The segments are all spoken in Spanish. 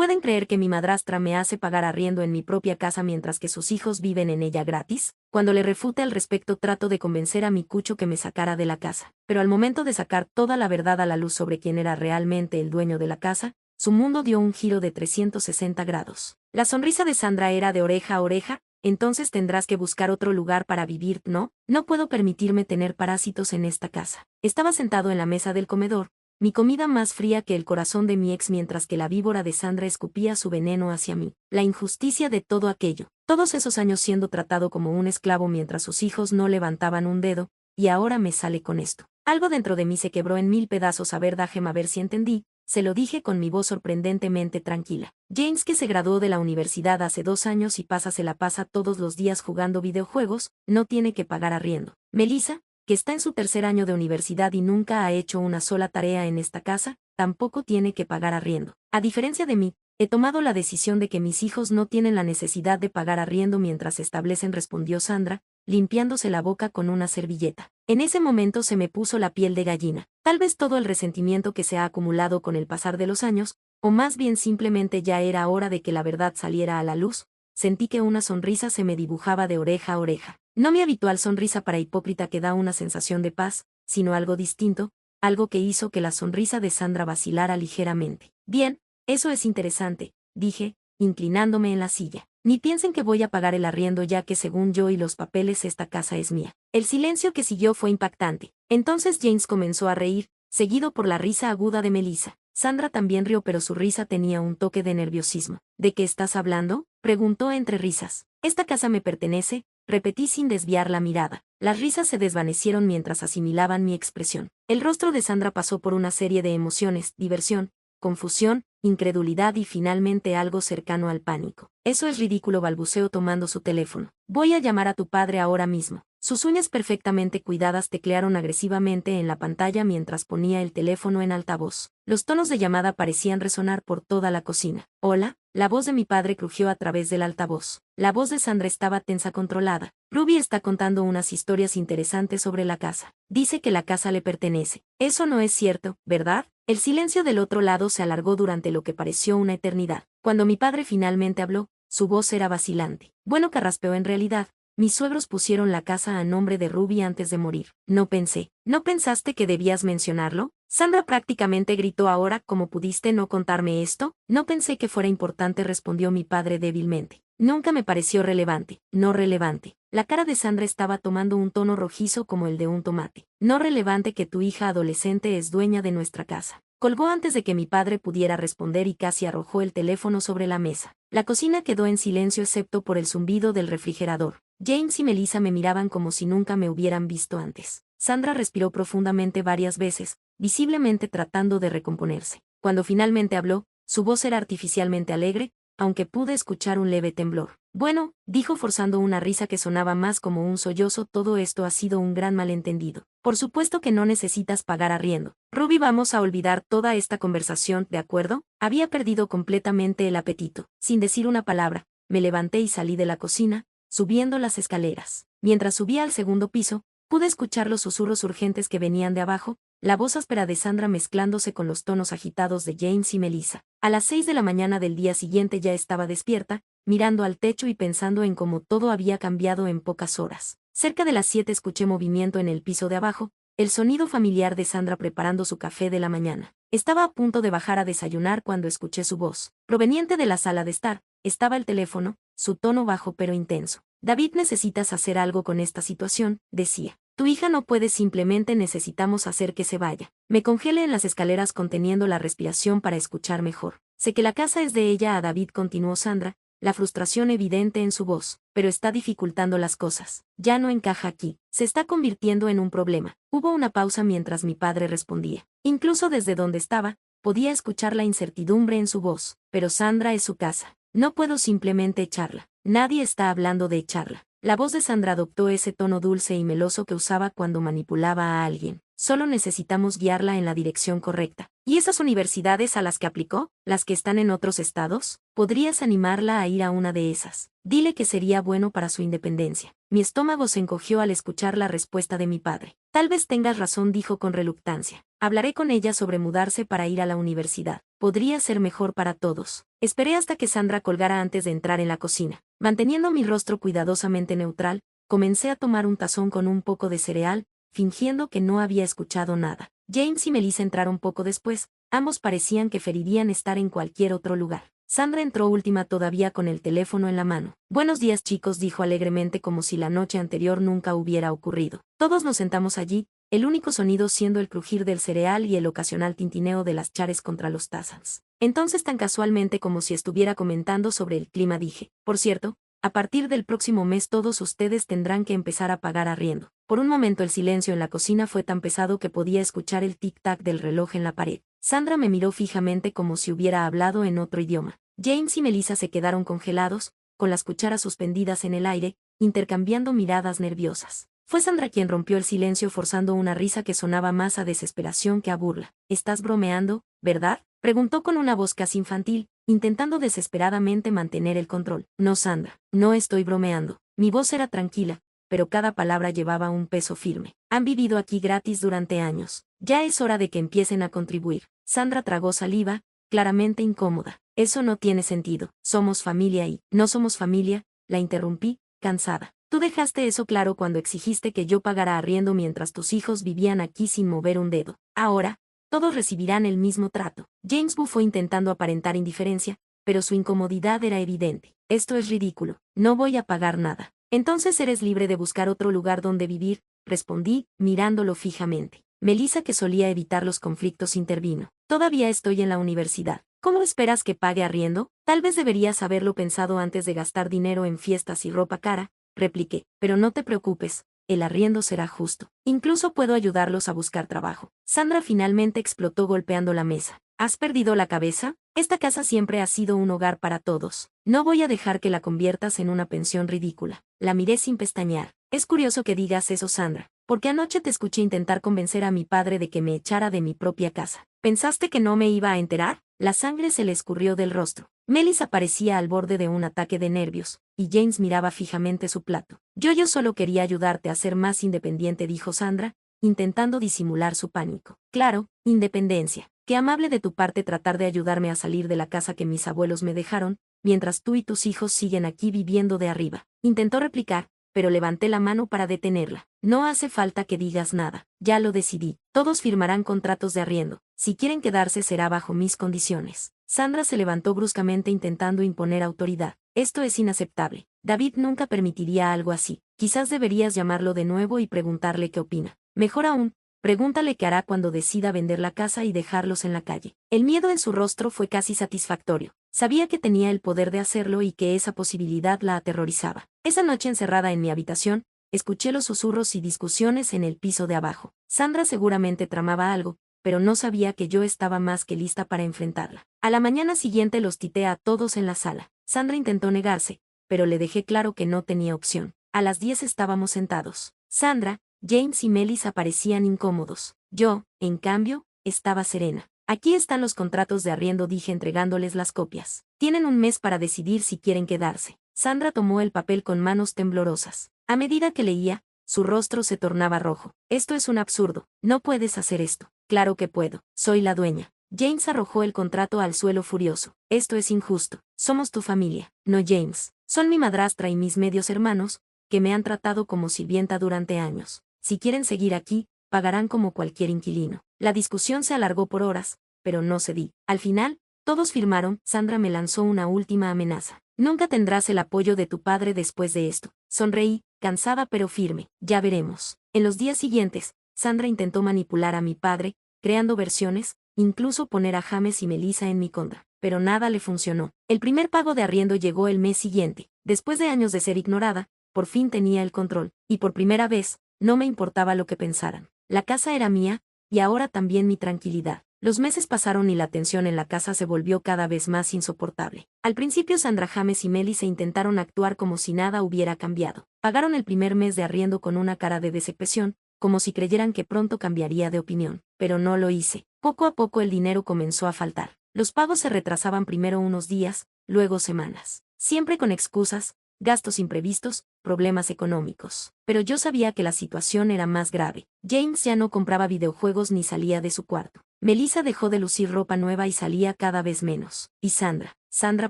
¿Pueden creer que mi madrastra me hace pagar arriendo en mi propia casa mientras que sus hijos viven en ella gratis? Cuando le refute al respecto trato de convencer a mi cucho que me sacara de la casa. Pero al momento de sacar toda la verdad a la luz sobre quién era realmente el dueño de la casa, su mundo dio un giro de 360 grados. La sonrisa de Sandra era de oreja a oreja. Entonces tendrás que buscar otro lugar para vivir, ¿no? No puedo permitirme tener parásitos en esta casa. Estaba sentado en la mesa del comedor, mi comida más fría que el corazón de mi ex mientras que la víbora de Sandra escupía su veneno hacia mí. La injusticia de todo aquello. Todos esos años siendo tratado como un esclavo mientras sus hijos no levantaban un dedo, y ahora me sale con esto. Algo dentro de mí se quebró en mil pedazos. A ver, déjame a ver si entendí. Se lo dije con mi voz sorprendentemente tranquila. James, que se graduó de la universidad hace 2 años y se la pasa todos los días jugando videojuegos, no tiene que pagar arriendo. Melissa, que está en su 3er año de universidad y nunca ha hecho una sola tarea en esta casa, tampoco tiene que pagar arriendo. A diferencia de mí, he tomado la decisión de que mis hijos no tienen la necesidad de pagar arriendo mientras se establecen, respondió Sandra, limpiándose la boca con una servilleta. En ese momento se me puso la piel de gallina. Tal vez todo el resentimiento que se ha acumulado con el pasar de los años, o más bien simplemente ya era hora de que la verdad saliera a la luz. Sentí que una sonrisa se me dibujaba de oreja a oreja. No mi habitual sonrisa para hipócrita que da una sensación de paz, sino algo distinto, algo que hizo que la sonrisa de Sandra vacilara ligeramente. Bien, eso es interesante, dije, inclinándome en la silla. Ni piensen que voy a pagar el arriendo ya que según yo y los papeles esta casa es mía. El silencio que siguió fue impactante. Entonces James comenzó a reír, seguido por la risa aguda de Melissa. Sandra también rió, pero su risa tenía un toque de nerviosismo. ¿De qué estás hablando?, preguntó entre risas. Esta casa me pertenece, repetí sin desviar la mirada. Las risas se desvanecieron mientras asimilaban mi expresión. El rostro de Sandra pasó por una serie de emociones: diversión, confusión, incredulidad y finalmente algo cercano al pánico. Eso es ridículo, balbuceó tomando su teléfono. Voy a llamar a tu padre ahora mismo. Sus uñas perfectamente cuidadas teclearon agresivamente en la pantalla mientras ponía el teléfono en altavoz. Los tonos de llamada parecían resonar por toda la cocina. Hola, la voz de mi padre crujió a través del altavoz. La voz de Sandra estaba tensa, controlada. Ruby está contando unas historias interesantes sobre la casa. Dice que la casa le pertenece. Eso no es cierto, ¿verdad? El silencio del otro lado se alargó durante lo que pareció una eternidad. Cuando mi padre finalmente habló, su voz era vacilante. Bueno, carraspeó, en realidad, mis suegros pusieron la casa a nombre de Ruby antes de morir. No pensé. ¿No pensaste que debías mencionarlo? Sandra prácticamente gritó. Ahora, ¿cómo pudiste no contarme esto? No pensé que fuera importante, respondió mi padre débilmente. Nunca me pareció relevante. No relevante. La cara de Sandra estaba tomando un tono rojizo como el de un tomate. No relevante que tu hija adolescente es dueña de nuestra casa. Colgó antes de que mi padre pudiera responder y casi arrojó el teléfono sobre la mesa. La cocina quedó en silencio excepto por el zumbido del refrigerador. James y Melissa me miraban como si nunca me hubieran visto antes. Sandra respiró profundamente varias veces, visiblemente tratando de recomponerse. Cuando finalmente habló, su voz era artificialmente alegre, aunque pude escuchar un leve temblor. Bueno, dijo forzando una risa que sonaba más como un sollozo, todo esto ha sido un gran malentendido. Por supuesto que no necesitas pagar arriendo. Ruby, vamos a olvidar toda esta conversación, ¿de acuerdo? Había perdido completamente el apetito. Sin decir una palabra, me levanté y salí de la cocina, subiendo las escaleras. Mientras subía al segundo piso, pude escuchar los susurros urgentes que venían de abajo, la voz áspera de Sandra mezclándose con los tonos agitados de James y Melissa. A las 6 de la mañana del día siguiente ya estaba despierta, mirando al techo y pensando en cómo todo había cambiado en pocas horas. Cerca de las 7 escuché movimiento en el piso de abajo, el sonido familiar de Sandra preparando su café de la mañana. Estaba a punto de bajar a desayunar cuando escuché su voz. Proveniente de la sala de estar, estaba el teléfono, su tono bajo pero intenso. David, necesitas hacer algo con esta situación, decía. Tu hija no puede, simplemente necesitamos hacer que se vaya. Me congelé en las escaleras conteniendo la respiración para escuchar mejor. Sé que la casa es de ella, a David, continuó Sandra, la frustración evidente en su voz, pero está dificultando las cosas. Ya no encaja aquí. Se está convirtiendo en un problema. Hubo una pausa mientras mi padre respondía. Incluso desde donde estaba, podía escuchar la incertidumbre en su voz. Pero Sandra es su casa. No puedo simplemente echarla. Nadie está hablando de echarla. La voz de Sandra adoptó ese tono dulce y meloso que usaba cuando manipulaba a alguien. Solo necesitamos guiarla en la dirección correcta. ¿Y esas universidades a las que aplicó? ¿Las que están en otros estados? ¿Podrías animarla a ir a una de esas? Dile que sería bueno para su independencia. Mi estómago se encogió al escuchar la respuesta de mi padre. Tal vez tengas razón, dijo con reluctancia. Hablaré con ella sobre mudarse para ir a la universidad. Podría ser mejor para todos. Esperé hasta que Sandra colgara antes de entrar en la cocina. Manteniendo mi rostro cuidadosamente neutral, comencé a tomar un tazón con un poco de cereal, fingiendo que no había escuchado nada. James y Melissa entraron poco después. Ambos parecían que preferirían estar en cualquier otro lugar. Sandra entró última todavía con el teléfono en la mano. Buenos días chicos, dijo alegremente como si la noche anterior nunca hubiera ocurrido. Todos nos sentamos allí, el único sonido siendo el crujir del cereal y el ocasional tintineo de las chares contra los tazos. Entonces tan casualmente como si estuviera comentando sobre el clima dije, por cierto, a partir del próximo mes todos ustedes tendrán que empezar a pagar arriendo. Por un momento el silencio en la cocina fue tan pesado que podía escuchar el tic-tac del reloj en la pared. Sandra me miró fijamente como si hubiera hablado en otro idioma. James y Melissa se quedaron congelados, con las cucharas suspendidas en el aire, intercambiando miradas nerviosas. Fue Sandra quien rompió el silencio forzando una risa que sonaba más a desesperación que a burla. ¿Estás bromeando, verdad?, preguntó con una voz casi infantil, intentando desesperadamente mantener el control. No, Sandra, no estoy bromeando. Mi voz era tranquila, pero cada palabra llevaba un peso firme. Han vivido aquí gratis durante años. Ya es hora de que empiecen a contribuir. Sandra tragó saliva, claramente incómoda. Eso no tiene sentido. Somos familia y... No somos familia, la interrumpí, cansada. Tú dejaste eso claro cuando exigiste que yo pagara arriendo mientras tus hijos vivían aquí sin mover un dedo. Ahora, todos recibirán el mismo trato. James bufó intentando aparentar indiferencia, pero su incomodidad era evidente. Esto es ridículo. No voy a pagar nada. Entonces eres libre de buscar otro lugar donde vivir, respondí, mirándolo fijamente. Melissa, que solía evitar los conflictos, intervino. Todavía estoy en la universidad. ¿Cómo esperas que pague arriendo? Tal vez deberías haberlo pensado antes de gastar dinero en fiestas y ropa cara, repliqué, pero no te preocupes, el arriendo será justo. Incluso puedo ayudarlos a buscar trabajo. Sandra finalmente explotó golpeando la mesa. ¿Has perdido la cabeza? Esta casa siempre ha sido un hogar para todos. No voy a dejar que la conviertas en una pensión ridícula. La miré sin pestañear. Es curioso que digas eso, Sandra, porque anoche te escuché intentar convencer a mi padre de que me echara de mi propia casa. ¿Pensaste que no me iba a enterar? La sangre se le escurrió del rostro. Melissa parecía al borde de un ataque de nervios, y James miraba fijamente su plato. Yo solo quería ayudarte a ser más independiente, dijo Sandra, intentando disimular su pánico. Claro, independencia. Qué amable de tu parte tratar de ayudarme a salir de la casa que mis abuelos me dejaron, mientras tú y tus hijos siguen aquí viviendo de arriba. Intentó replicar, pero levanté la mano para detenerla. No hace falta que digas nada. Ya lo decidí. Todos firmarán contratos de arriendo. Si quieren quedarse será bajo mis condiciones. Sandra se levantó bruscamente intentando imponer autoridad. Esto es inaceptable. David nunca permitiría algo así. Quizás deberías llamarlo de nuevo y preguntarle qué opina. Mejor aún, pregúntale qué hará cuando decida vender la casa y dejarlos en la calle. El miedo en su rostro fue casi satisfactorio. Sabía que tenía el poder de hacerlo y que esa posibilidad la aterrorizaba. Esa noche encerrada en mi habitación, escuché los susurros y discusiones en el piso de abajo. Sandra seguramente tramaba algo, pero no sabía que yo estaba más que lista para enfrentarla. A la mañana siguiente los tité a todos en la sala. Sandra intentó negarse, pero le dejé claro que no tenía opción. A las 10 estábamos sentados. Sandra, James y Melissa parecían incómodos. Yo, en cambio, estaba serena. Aquí están los contratos de arriendo, dije entregándoles las copias. Tienen un mes para decidir si quieren quedarse. Sandra tomó el papel con manos temblorosas. A medida que leía, su rostro se tornaba rojo. Esto es un absurdo. No puedes hacer esto. Claro que puedo. Soy la dueña. James arrojó el contrato al suelo furioso. Esto es injusto. Somos tu familia, no James. Son mi madrastra y mis medios hermanos, que me han tratado como sirvienta durante años. Si quieren seguir aquí, pagarán como cualquier inquilino. La discusión se alargó por horas, pero no cedí. Al final, todos firmaron. Sandra me lanzó una última amenaza. Nunca tendrás el apoyo de tu padre después de esto. Sonreí, cansada pero firme. Ya veremos. En los días siguientes, Sandra intentó manipular a mi padre, creando versiones, incluso poner a James y Melissa en mi contra. Pero nada le funcionó. El primer pago de arriendo llegó el mes siguiente. Después de años de ser ignorada, por fin tenía el control, y por primera vez, no me importaba lo que pensaran. La casa era mía, y ahora también mi tranquilidad. Los meses pasaron y la tensión en la casa se volvió cada vez más insoportable. Al principio Sandra, James y Melissa intentaron actuar como si nada hubiera cambiado. Pagaron el primer mes de arriendo con una cara de decepción, como si creyeran que pronto cambiaría de opinión. Pero no lo hice. Poco a poco el dinero comenzó a faltar. Los pagos se retrasaban primero unos días, luego semanas. Siempre con excusas, gastos imprevistos, problemas económicos. Pero yo sabía que la situación era más grave. James ya no compraba videojuegos ni salía de su cuarto. Melissa dejó de lucir ropa nueva y salía cada vez menos. Y Sandra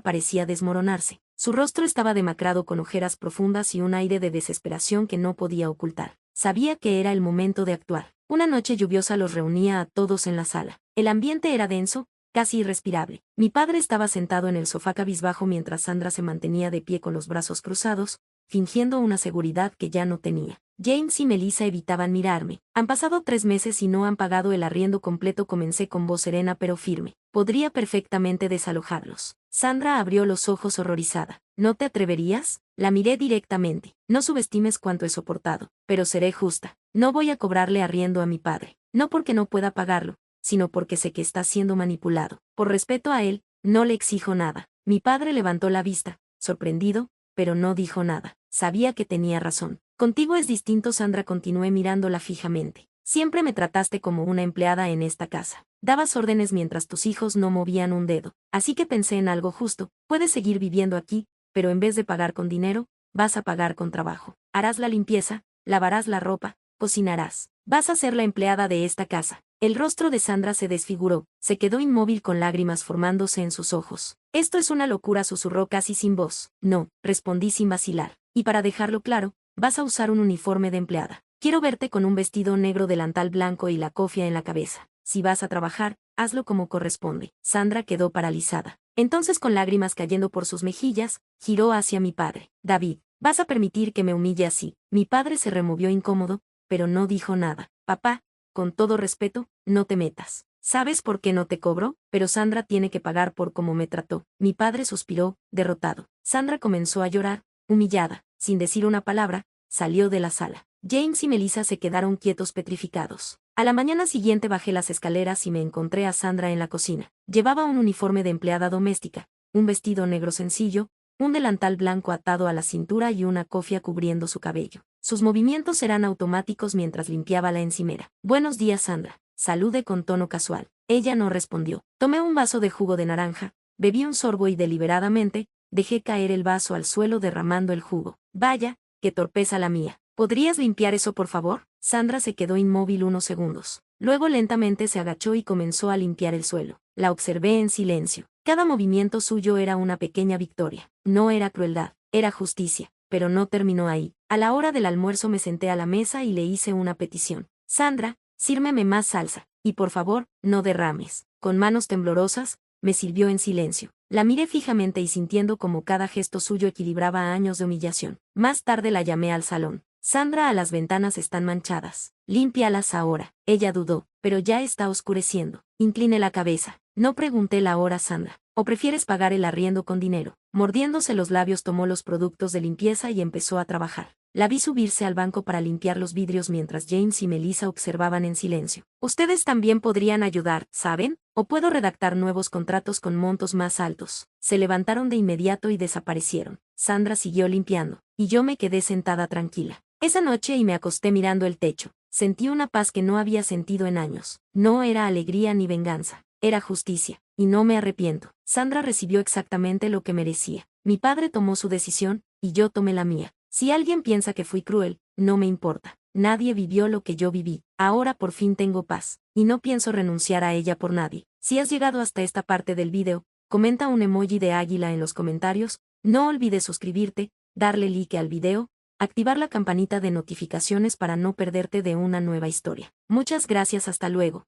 parecía desmoronarse. Su rostro estaba demacrado con ojeras profundas y un aire de desesperación que no podía ocultar. Sabía que era el momento de actuar. Una noche lluviosa los reunía a todos en la sala. El ambiente era denso, casi irrespirable. Mi padre estaba sentado en el sofá cabizbajo mientras Sandra se mantenía de pie con los brazos cruzados, fingiendo una seguridad que ya no tenía. James y Melissa evitaban mirarme. Han pasado 3 meses y no han pagado el arriendo completo, comencé con voz serena pero firme. Podría perfectamente desalojarlos. Sandra abrió los ojos horrorizada. ¿No te atreverías? La miré directamente. No subestimes cuánto he soportado, pero seré justa. No voy a cobrarle arriendo a mi padre. No porque no pueda pagarlo, sino porque sé que está siendo manipulado. Por respeto a él, no le exijo nada. Mi padre levantó la vista, sorprendido, pero no dijo nada. Sabía que tenía razón. Contigo es distinto, Sandra, continué mirándola fijamente. Siempre me trataste como una empleada en esta casa. Dabas órdenes mientras tus hijos no movían un dedo. Así que pensé en algo justo. Puedes seguir viviendo aquí, pero en vez de pagar con dinero, vas a pagar con trabajo. Harás la limpieza, lavarás la ropa, cocinarás. Vas a ser la empleada de esta casa. El rostro de Sandra se desfiguró, se quedó inmóvil con lágrimas formándose en sus ojos. Esto es una locura, susurró casi sin voz. No, respondí sin vacilar. Y para dejarlo claro, vas a usar un uniforme de empleada. Quiero verte con un vestido negro, delantal blanco y la cofia en la cabeza. Si vas a trabajar, hazlo como corresponde. Sandra quedó paralizada. Entonces, con lágrimas cayendo por sus mejillas, giró hacia mi padre. David, ¿vas a permitir que me humille así? Mi padre se removió incómodo, pero no dijo nada. Papá, con todo respeto, no te metas. ¿Sabes por qué no te cobro? Pero Sandra tiene que pagar por cómo me trató. Mi padre suspiró, derrotado. Sandra comenzó a llorar, humillada. Sin decir una palabra, salió de la sala. James y Melissa se quedaron quietos, petrificados. A la mañana siguiente bajé las escaleras y me encontré a Sandra en la cocina. Llevaba un uniforme de empleada doméstica, un vestido negro sencillo, un delantal blanco atado a la cintura y una cofia cubriendo su cabello. Sus movimientos eran automáticos mientras limpiaba la encimera. Buenos días, Sandra. Saludé con tono casual. Ella no respondió. Tomé un vaso de jugo de naranja, bebí un sorbo y deliberadamente, dejé caer el vaso al suelo derramando el jugo. Vaya, qué torpeza la mía. ¿Podrías limpiar eso, por favor? Sandra se quedó inmóvil unos segundos. Luego lentamente se agachó y comenzó a limpiar el suelo. La observé en silencio. Cada movimiento suyo era una pequeña victoria. No era crueldad, era justicia. Pero no terminó ahí. A la hora del almuerzo me senté a la mesa y le hice una petición. Sandra, sírveme más salsa. Y por favor, no derrames. Con manos temblorosas, me sirvió en silencio. La miré fijamente y sintiendo como cada gesto suyo equilibraba años de humillación. Más tarde la llamé al salón. Sandra, a las ventanas están manchadas. Límpialas ahora. Ella dudó, pero ya está oscureciendo. Incliné la cabeza. No pregunté la hora, Sandra. ¿O prefieres pagar el arriendo con dinero? Mordiéndose los labios tomó los productos de limpieza y empezó a trabajar. La vi subirse al banco para limpiar los vidrios mientras James y Melissa observaban en silencio. Ustedes también podrían ayudar, ¿saben? O puedo redactar nuevos contratos con montos más altos. Se levantaron de inmediato y desaparecieron. Sandra siguió limpiando, y yo me quedé sentada tranquila. Esa noche y me acosté mirando el techo. Sentí una paz que no había sentido en años. No era alegría ni venganza. Era justicia. Y no me arrepiento. Sandra recibió exactamente lo que merecía. Mi padre tomó su decisión, y yo tomé la mía. Si alguien piensa que fui cruel, no me importa. Nadie vivió lo que yo viví. Ahora por fin tengo paz. Y no pienso renunciar a ella por nadie. Si has llegado hasta esta parte del video, comenta un emoji de águila en los comentarios. No olvides suscribirte, darle like al video, activar la campanita de notificaciones para no perderte de una nueva historia. Muchas gracias, hasta luego.